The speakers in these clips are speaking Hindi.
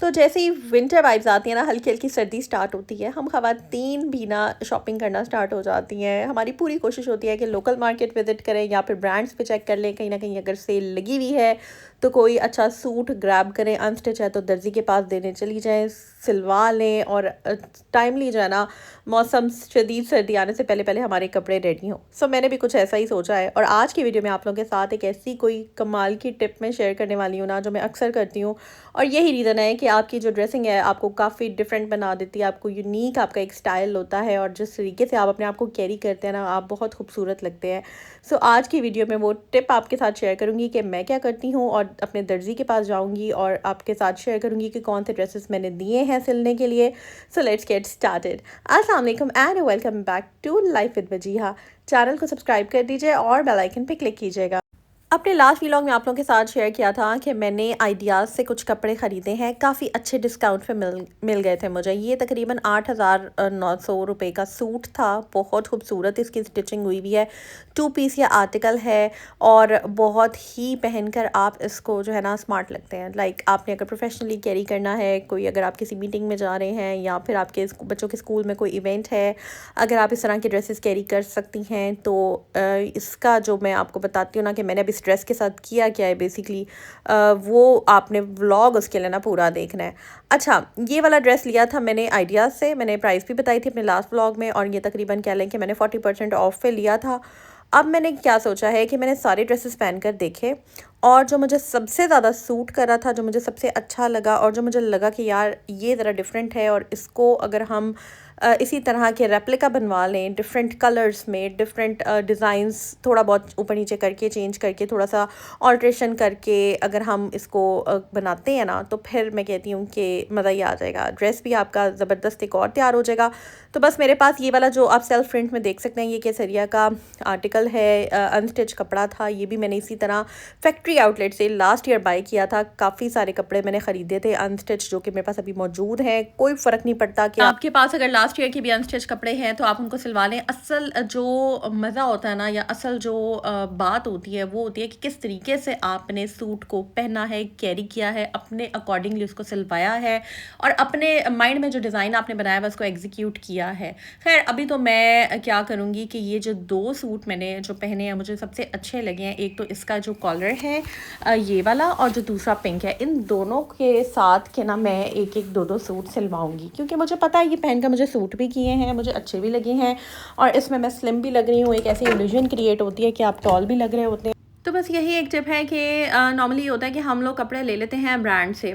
तो जैसे ही विंटर वाइब्स आती हैं ना, हल्की हल्की सर्दी स्टार्ट होती है, हम ख़वातीन भी ना शॉपिंग करना स्टार्ट हो जाती हैं। हमारी पूरी कोशिश होती है कि लोकल मार्केट विज़िट करें या फिर ब्रांड्स पे चेक कर लें, कहीं ना कहीं अगर सेल लगी हुई है तो कोई अच्छा सूट ग्रैब करें, अनस्टिच है तो दर्जी के पास देने चली जाएं, सिलवा लें और टाइमली जो है ना मौसम शदीद सर्दी आने से पहले पहले हमारे कपड़े रेडी हों। सो मैंने भी कुछ ऐसा ही सोचा है और आज की वीडियो में आप लोगों के साथ एक ऐसी कोई कमाल की टिप मैं शेयर करने वाली हूँ ना, जो मैं अक्सर करती हूँ। और यही रीज़न है कि आपकी जो ड्रेसिंग है आपको काफ़ी डिफरेंट बना देती है, आपको यूनिक आपका एक स्टाइल होता है और जिस तरीके से आप अपने आप को कैरी करते हैं ना, आप बहुत खूबसूरत लगते हैं। सो आज की वीडियो में वो टिप आपके साथ शेयर करूँगी कि मैं क्या करती हूँ और अपने दर्जी के पास जाऊँगी और आपके साथ शेयर करूँगी कि कौन से ड्रेसेस मैंने दिए हैं सिलने के लिए। So let's get started. अस्सलाम वालेकुम and welcome back to life with Wajiha. Channel को सब्सक्राइब कर दीजिए और बेल आइकन पे क्लिक कीजिएगा। अपने लास्ट व्लॉग में आप लोगों के साथ शेयर किया था कि मैंने आइडियाज़ से कुछ कपड़े ख़रीदे हैं, काफ़ी अच्छे डिस्काउंट पे मिल गए थे मुझे। ये तकरीबन 8,900 रुपये का सूट था, बहुत खूबसूरत इसकी स्टिचिंग हुई हुई है, 2 पीस या आर्टिकल है और बहुत ही पहनकर आप इसको जो है ना स्मार्ट लगते हैं। लाइक आपने अगर प्रोफेशनली कैरी करना है, कोई अगर आप किसी मीटिंग में जा रहे हैं या फिर आपके बच्चों के स्कूल में कोई इवेंट है, अगर आप इस तरह के ड्रेसेस कैरी कर सकती हैं तो इसका जो मैं आपको बताती हूँ ना कि मैंने अभी ड्रेस के साथ किया क्या है बेसिकली, वो आपने व्लॉग उसके लिए ना पूरा देखना है। अच्छा, ये वाला ड्रेस लिया था मैंने आइडियाज़ से, मैंने प्राइस भी बताई थी अपने लास्ट व्लॉग में और ये तकरीबन कह लें कि मैंने 40% ऑफ पे लिया था। अब मैंने क्या सोचा है कि मैंने सारे ड्रेसेस पहन कर देखे और जो मुझे सबसे ज़्यादा सूट करा था, जो मुझे सबसे अच्छा लगा और जो मुझे लगा कि यार ये ज़रा डिफरेंट है और इसको अगर हम इसी तरह के रेप्लिका बनवा लें डिफरेंट कलर्स में, डिफरेंट डिज़ाइंस थोड़ा बहुत ऊपर नीचे करके चेंज करके थोड़ा सा ऑल्ट्रेशन करके अगर हम इसको बनाते हैं ना, तो फिर मैं कहती हूँ कि मज़ा ही आ जाएगा। ड्रेस भी आपका ज़बरदस्त एक और तैयार हो जाएगा। तो बस मेरे पास ये वाला जो आप सेल्फ प्रिंट में देख सकते हैं, ये केसरिया का आर्टिकल है, अनस्टिच कपड़ा था। ये भी मैंने इसी तरह फैक्ट्री आउटलेट से लास्ट ईयर बाय किया था। काफ़ी सारे कपड़े मैंने ख़रीदे थे अनस्टिच, जो कि मेरे पास अभी मौजूद हैं। कोई फ़र्क नहीं पड़ता कि आपके पास अगर लास्ट ईयर के भी अनस्टिच कपड़े हैं तो आप उनको सिलवा लें। असल जो मज़ा होता है ना, या असल जो बात होती है वो होती है कि किस तरीके से आपने सूट को पहना है, कैरी किया है, अपने अकॉर्डिंगली उसको सिलवाया है और अपने माइंड में जो डिज़ाइन आपने बनाया है उसको एग्जीक्यूट किया है। खैर, अभी तो मैं क्या करूँगी कि ये जो 2 सूट मैंने जो पहने हैं मुझे सबसे अच्छे लगे हैं। एक तो इसका जो कॉलर है ये वाला, और जो दूसरा पिंक है, इन दोनों के साथ के ना मैं एक एक दो सूट सिलवाऊंगी, क्योंकि मुझे पता है ये पहनकर मुझे सूट भी किए हैं, मुझे अच्छे भी लगे हैं और इसमें मैं स्लिम भी लग रही हूँ। एक ऐसी इल्यूजन क्रिएट होती है कि आप टॉल भी लग रहे होते हैं। तो बस यही एक टिप है कि नॉर्मली होता है कि हम लोग कपड़े ले लेते हैं ब्रांड से,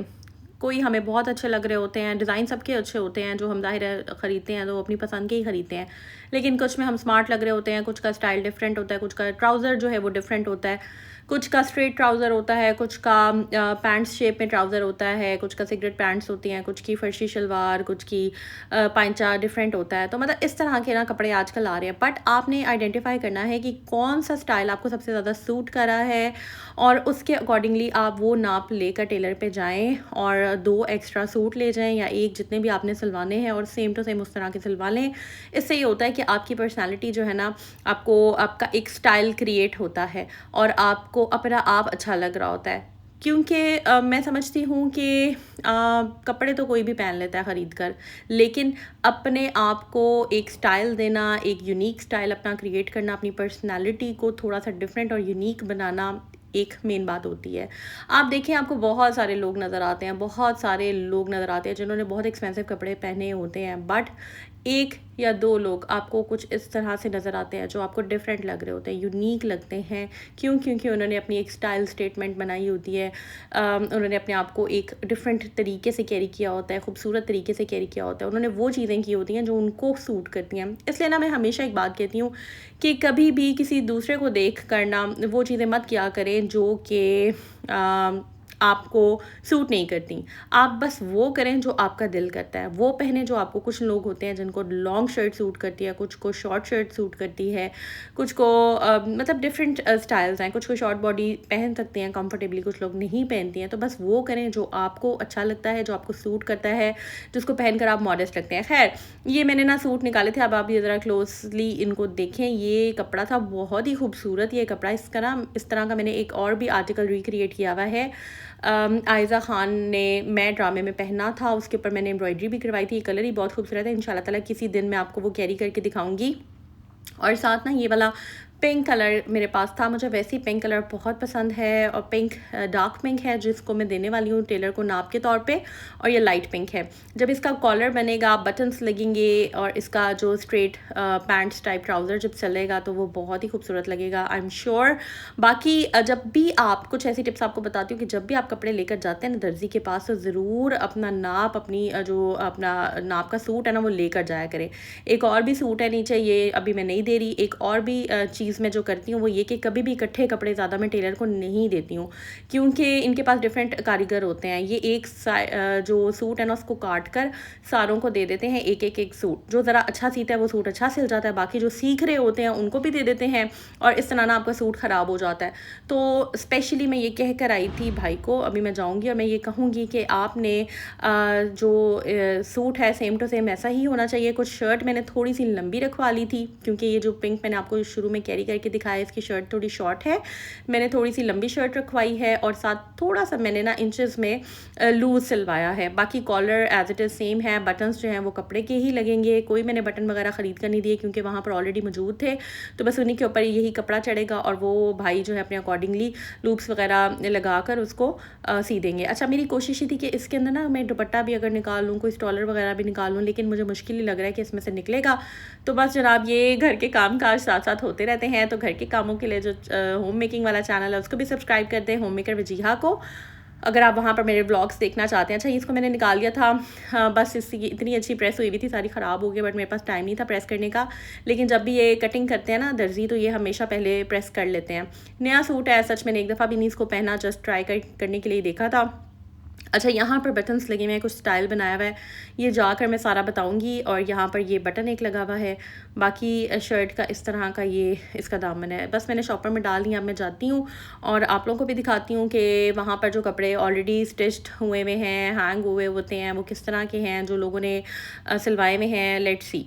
कोई हमें बहुत अच्छे लग रहे होते हैं, डिज़ाइन सबके अच्छे होते हैं, जो हम ज़ाहिर है ख़रीदते हैं तो अपनी पसंद के ही ख़रीदते हैं, लेकिन कुछ में हम स्मार्ट लग रहे होते हैं, कुछ का स्टाइल डिफरेंट होता है, कुछ का ट्राउज़र जो है वो डिफरेंट होता है, कुछ का स्ट्रेट ट्राउज़र होता है, कुछ का पैंट्स शेप में ट्राउज़र होता है, कुछ का सिगरेट पैंट्स होती हैं, कुछ की फर्शी शलवार, कुछ की पांचा डिफरेंट होता है। तो मतलब इस तरह के ना कपड़े आजकल आ रहे हैं, बट आपने आइडेंटिफाई करना है कि कौन सा स्टाइल आपको सबसे ज़्यादा सूट करा है और उसके अकॉर्डिंगली आप वो नाप लेकर टेलर पे जाएं और 2 एक्स्ट्रा सूट ले जाएं या एक, जितने भी आपने सिलवाने हैं, और सेम टू सेम उस तरह के सिलवा लें। इससे ये होता है कि आपकी पर्सनैलिटी जो है ना, आपको आपका एक स्टाइल क्रिएट होता है और आपको अपना आप अच्छा लग रहा होता है। क्योंकि मैं समझती हूँ कि कपड़े तो कोई भी पहन लेता है ख़रीद कर, लेकिन अपने आप को एक स्टाइल देना, एक यूनिक स्टाइल अपना क्रिएट करना, अपनी पर्सनालिटी को थोड़ा सा डिफरेंट और यूनिक बनाना एक मेन बात होती है। आप देखें, आपको बहुत सारे लोग नज़र आते हैं, बहुत सारे लोग नज़र आते हैं जिन्होंने बहुत एक्सपेंसिव कपड़े पहने होते हैं, बट 1 या 2 लोग आपको कुछ इस तरह से नज़र आते हैं जो आपको डिफरेंट लग रहे होते हैं, यूनिक लगते हैं। क्यों? क्योंकि उन्होंने अपनी एक स्टाइल स्टेटमेंट बनाई होती है, उन्होंने अपने आप को एक डिफरेंट तरीके से कैरी किया होता है, खूबसूरत तरीके से कैरी किया होता है, उन्होंने वो चीज़ें की होती हैं जो उनको सूट करती हैं। इसलिए ना मैं हमेशा एक बात कहती हूँ कि कभी भी किसी दूसरे को देख कर ना वो चीज़ें मत किया करें जो कि आपको सूट नहीं करती। आप बस वो करें जो आपका दिल करता है, वो पहने जो आपको। कुछ लोग होते हैं जिनको लॉन्ग शर्ट सूट करती है, कुछ को शॉर्ट शर्ट सूट करती है, कुछ को मतलब डिफरेंट स्टाइल्स हैं, कुछ को शॉर्ट बॉडी पहन सकते हैं कंफर्टेबली, कुछ लोग नहीं पहनती हैं। तो बस वो करें जो आपको अच्छा लगता है, जो आपको सूट करता है, जिसको पहनकर आप मॉडेस्ट लगते हैं। खैर, ये मैंने ना सूट निकाले थे, अब आप ये ज़रा क्लोजली इनको देखें। ये कपड़ा था बहुत ही खूबसूरत, ये कपड़ा, इसका ना इस तरह का मैंने एक और भी आर्टिकल रिक्रिएट किया हुआ है। आयज़ा ख़ान ने मैं ड्रामे में पहना था, उसके ऊपर मैंने एम्ब्रॉयडरी भी करवाई थी। ये कलर ही बहुत खूबसूरत है, इंशाल्लाह ताला किसी दिन मैं आपको वो कैरी करके दिखाऊँगी। और साथ ना ये वाला पिंक कलर मेरे पास था, मुझे वैसे ही पिंक कलर बहुत पसंद है और पिंक डार्क पिंक है जिसको मैं देने वाली हूँ टेलर को नाप के तौर पे, और ये लाइट पिंक है। जब इसका कॉलर बनेगा, बटन्स लगेंगे और इसका जो स्ट्रेट पैंट्स टाइप ट्राउज़र जब चलेगा तो वो बहुत ही खूबसूरत लगेगा, आई एम श्योर। बाकी जब भी आप कुछ ऐसी टिप्स आपको बताती हूँ कि जब भी आप कपड़े लेकर जाते हैं ना दर्जी के पास, तो ज़रूर अपना नाप, अपनी जो अपना नाप का सूट है ना वो लेकर जाया करें। एक और भी सूट है नीचे, ये अभी मैं नहीं दे रही। एक और भी चीज़ मैं जो करती हूँ वो ये कि कभी भी इकट्ठे कपड़े ज़्यादा मैं टेलर को नहीं देती हूँ, क्योंकि इनके पास डिफरेंट कारीगर होते हैं। ये एक जो सूट है ना उसको काट कर सारों को दे देते हैं एक सूट। जो ज़रा अच्छा सीता है वो सूट अच्छा सिल जाता है, बाकी जो सीख रहे होते हैं उनको भी दे देते हैं, और इस तरह ना आपका सूट ख़राब हो जाता है। तो स्पेशली मैं ये कह कर आई थी भाई को, अभी मैं जाऊँगी और मैं ये कहूँगी कि आपने जो सूट है सेम टू सेम ऐसा ही होना चाहिए। कुछ शर्ट मैंने थोड़ी सी लंबी रखवा ली थी, क्योंकि ये जो पिंक मैंने आपको शुरू में कैरी करके दिखाया, इसकी शर्ट थोड़ी शॉर्ट है, मैंने थोड़ी सी लंबी शर्ट रखवाई है, और साथ थोड़ा सा मैंने ना इंचेस में लूज़ सिलवाया है। बाकी collar as it is same है, बटन्स जो हैं वो कपड़े के ही लगेंगे, कोई मैंने बटन वगैरह ख़रीद कर नहीं दिए क्योंकि वहाँ पर ऑलरेडी मौजूद थे। तो बस उन्हीं के ऊपर यही कपड़ा चढ़ेगा और वो भाई जो है अपने अकॉर्डिंगली लूप्स वगैरह लगा कर उसको सी देंगे। अच्छा, मेरी कोशिश ही थी कि इसके अंदर ना मैं दुपट्टा भी अगर निकाल लूँ, कोई स्टॉलर वगैरह भी निकाल लूँ, लेकिन मुझे मुश्किल ही लग रहा है कि इसमें से निकलेगा। तो बस जनाब, ये घर के काम काज साथ साथ होते रहते हैं, तो घर के कामों के लिए जो होम मेकिंग वाला चैनल है उसको भी सब्सक्राइब कर दें, होम मेकर वजीहा को, अगर आप वहाँ पर मेरे व्लॉग्स देखना चाहते हैं। अच्छा, इसको मैंने निकाल लिया था, बस इसकी इतनी अच्छी प्रेस हुई हुई थी, सारी ख़राब हो गई, बट मेरे पास टाइम नहीं था प्रेस करने का। लेकिन जब भी ये कटिंग करते हैं ना दर्जी, तो ये हमेशा पहले प्रेस कर लेते हैं। नया सूट है, सच मैंने एक दफ़ा भी नहीं इसको पहना, जस्ट ट्राई करने के लिए देखा था। अच्छा, यहाँ पर बटन्स लगे हुए हैं, कुछ स्टाइल बनाया हुआ है, ये जाकर मैं सारा बताऊंगी। और यहाँ पर ये बटन एक लगा हुआ है, बाकी शर्ट का इस तरह का ये इसका दामन है। बस मैंने शॉपर में डाल दिया, अब मैं जाती हूँ और आप लोगों को भी दिखाती हूँ कि वहाँ पर जो कपड़े ऑलरेडी स्टिच्ड हुए हुए हैं, हैंग हुए होते हैं, वो किस तरह के हैं, जो लोगों ने सिलवाए हुए हैं। Let's see.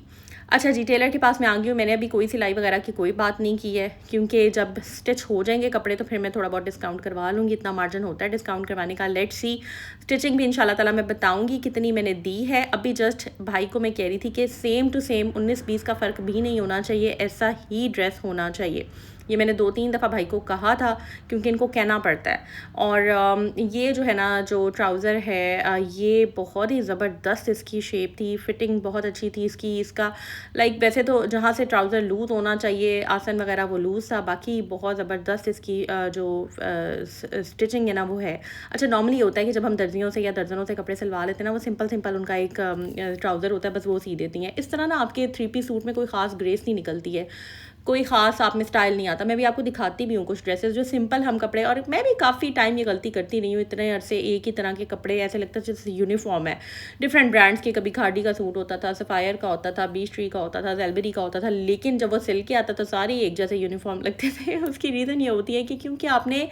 अच्छा जी, टेलर के पास मैं आ गई हूँ। मैंने अभी कोई सिलाई वगैरह की कोई बात नहीं की है, क्योंकि जब स्टिच हो जाएंगे कपड़े तो फिर मैं थोड़ा बहुत डिस्काउंट करवा लूँगी, इतना मार्जिन होता है डिस्काउंट करवाने का। Let's see. स्टिचिंग भी इंशाल्लाह ताला मैं बताऊँगी कितनी मैंने दी है। अभी जस्ट भाई को मैं कह रही थी कि सेम टू सेम 19-20 का फ़र्क भी नहीं होना चाहिए, ऐसा ही ड्रेस होना चाहिए। ये मैंने 2-3 दफ़ा भाई को कहा था, क्योंकि इनको कहना पड़ता है। और ये जो है ना, जो ट्राउज़र है, ये बहुत ही ज़बरदस्त इसकी शेप थी, फिटिंग बहुत अच्छी थी इसकी। इसका लाइक वैसे तो जहाँ से ट्राउज़र लूज़ होना चाहिए, आसन वगैरह वो लूज़ था, बाकी बहुत ज़बरदस्त इसकी जो स्टिचिंग है ना वो है। अच्छा, नॉर्मली होता है कि जब हम दर्जियों से या दर्जनों से कपड़े सिलवा लेते हैं ना, वो सिंपल उनका एक ट्राउज़र होता है, बस वो सी देती हैं। इस तरह ना आपके 3 पीस सूट में कोई ख़ास ग्रेस नहीं निकलती है, कोई ख़ास आप में स्टाइल नहीं आता। मैं भी आपको दिखाती भी हूँ कुछ ड्रेसेस जो सिंपल हम कपड़े, और मैं भी काफ़ी टाइम ये गलती करती रही हूँ, इतने अरसे एक ही तरह के कपड़े ऐसे लगता है जैसे यूनिफॉर्म है। डिफरेंट ब्रांड्स के, कभी खाड़ी का सूट होता था, सफ़ायर का होता था, बीच ट्री का होता था, जेलबेरी का होता था, लेकिन जब वो सिल के आता था सारे एक जैसे यूनिफॉर्म लगते थे। उसकी रीज़न ये होती है कि क्योंकि आपने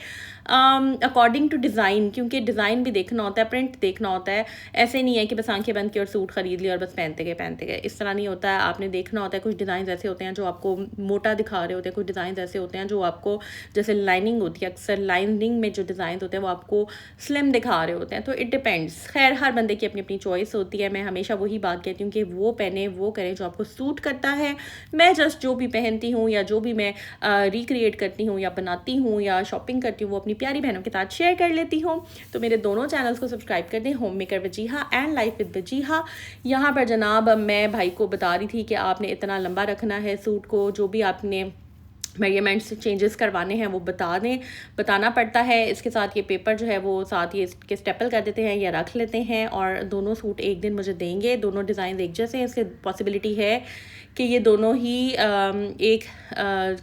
अकॉर्डिंग टू डिज़ाइन, क्योंकि डिज़ाइन भी देखना होता है, प्रिंट देखना होता है। ऐसे नहीं है कि बस आंखें बंद की और सूट ख़रीद लिया और बस पहनते गए, इस तरह नहीं होता है। आपने देखना होता है, कुछ डिज़ाइन ऐसे होते हैं जो आपको मोटा दिखा रहे होते हैं, कुछ डिज़ाइन ऐसे होते हैं जो आपको, जैसे लाइनिंग होती है, अक्सर लाइनिंग में जो डिज़ाइन होते हैं वो आपको स्लिम दिखा रहे होते हैं। तो इट डिपेंड्स। खैर, हर बंदे की अपनी अपनी चॉइस होती है। मैं हमेशा वही बात कहती हूँ कि वो पहने, वो करें जो आपको सूट करता है। मैं जस्ट जो भी पहनती हूँ या जो भी मैं रिक्रिएट करती हूँ या बनाती हूँ या शॉपिंग करती हूँ, वो अपनी प्यारी बहनों के साथ शेयर कर लेती हूँ। तो मेरे दोनों चैनल्स को सब्सक्राइब कर दें, home maker Wajiha and life with Wajiha. यहाँ पर जनाब मैं भाई को बता रही थी कि आपने इतना लंबा रखना है सूट को, जो भी आपने मेजरमेंट्स चेंजेस करवाने हैं वो बताना पड़ता है। इसके साथ ये पेपर जो है वो साथ ये इसके स्टेपल कर देते हैं या रख लेते हैं, और दोनों सूट एक दिन मुझे देंगे। दोनों डिज़ाइन एक जैसे हैं, इसके पॉसिबिलिटी है कि ये दोनों ही एक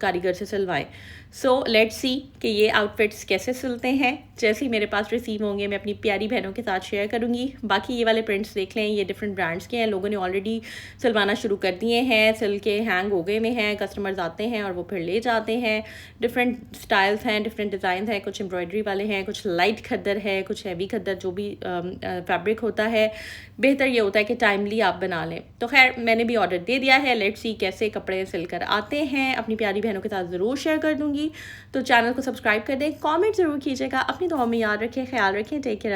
कारीगर से सिलवाएं। सो लेट्स सी कि ये आउटफिट्स कैसे सिलते हैं। जैसे ही मेरे पास रिसीव होंगे मैं अपनी प्यारी बहनों के साथ शेयर करूँगी। बाकी ये वाले प्रिंट्स देख लें, ये डिफरेंट ब्रांड्स के हैं, लोगों ने ऑलरेडी सिलवाना शुरू कर दिए हैं, सिल के हैंग हो गए में हैं, कस्टमर्स आते हैं और वो फिर ले जाते हैं। डिफरेंट स्टाइल्स हैं, डिफरेंट डिज़ाइन हैं, कुछ एम्ब्रॉयडरी वाले हैं, कुछ लाइट खद्दर है, कुछ हैवी खद्दर, जो भी फैब्रिक होता है। बेहतर ये होता है कि टाइमली आप बना लें। तो खैर, मैंने भी ऑर्डर दे दिया है। लेट्स सी कैसे कपड़े सिल कर आते हैं, अपनी प्यारी बहनों के साथ ज़रूर शेयर कर दूँगी। तो चैनल को सब्सक्राइब कर दें, कमेंट ज़रूर कीजिएगा, अपनी तो हमें याद रखें, ख्याल रखें, टेक केयर।